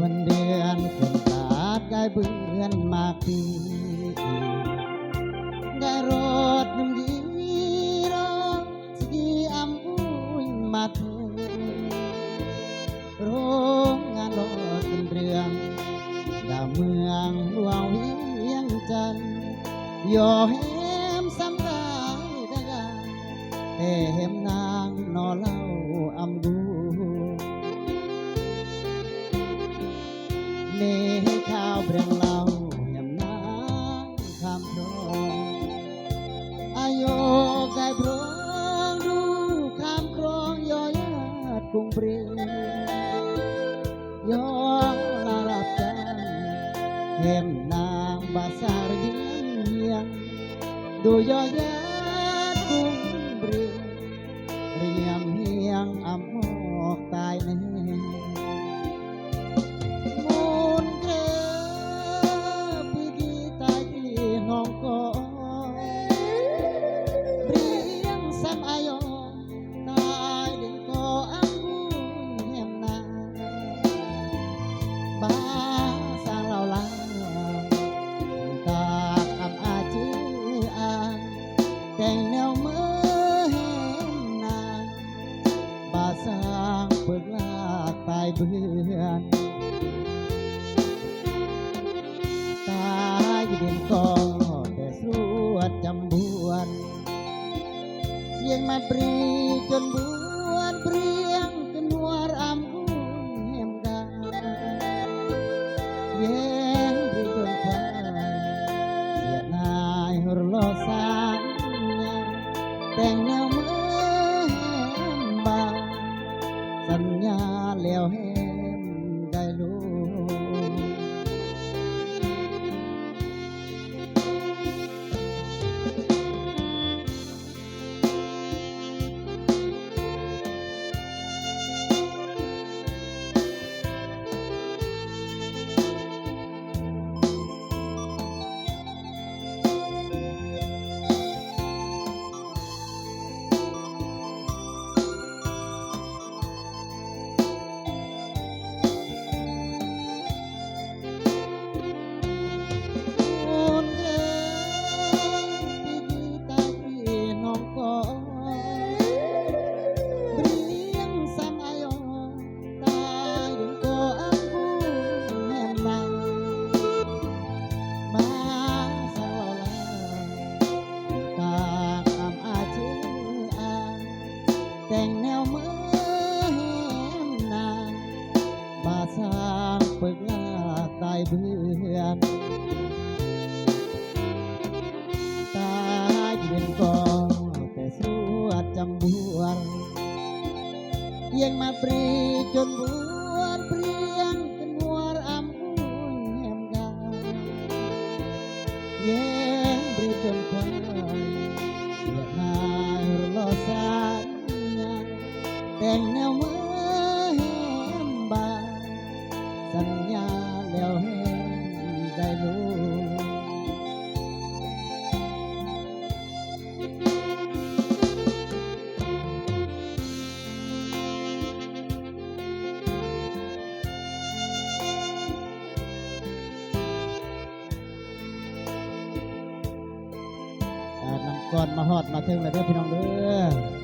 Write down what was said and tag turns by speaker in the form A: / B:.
A: มันเดือนขึ้นตาดกายเบือนมากปีได้รถน้ำยีรอสกีอำอุ้ยมาถึงโรงงานรถเป็นเรื่องดาวเมืองหลวงเวียงจันทน์ยอแหมสำรายได้แต่เห็มนางนอเล่าอำดูเมข้าวเบรียงเล่าเห็มนางคำพรองอายุกายพรองดูคำครองยอยาดกุ้งเปรียองลาลับจันเห็มนางบาสารเยียงดูยอยาดกุ้งเปรียเรียมเฮียงอำหอกตายแน่มูลเกลือปีกีตายที่น้องก็เรียงซ้ำอายอตายเด่นก็อังบุญแหมนาบ้าสร้างเราลาตากอำอาจืออ่านแต่งแนวเมื่อแหมนาบาสร้างเปิดลากตายเบื่อนตายเด่นก็แต่สวดจำบวนเสียงมาปรีจนบวนเปรียงจนหัวรำหุ่นแหมดาแย้งปรีจนควายเสียนายรลอสานแต่งแนวเมื่อแหมบาสัญญาแล้วแหมได้รู้แต่งแนวเมื่อแหมนาบาสร้างเปิดลากตายเบื่อนตายเด่นก็แต่สวดจำบวนเยียงมาปรีจนบวนเปรียงจนหัวอำอุ่นแหมกาแย้งปรีจนควายเสียนายรลอสานแต่งแนวเมื่อแหมบาสัญญาแล้วแหมได้รู้นำก่อนมาฮอดมาถึงแล้วเด้อพี่น้องเด้อ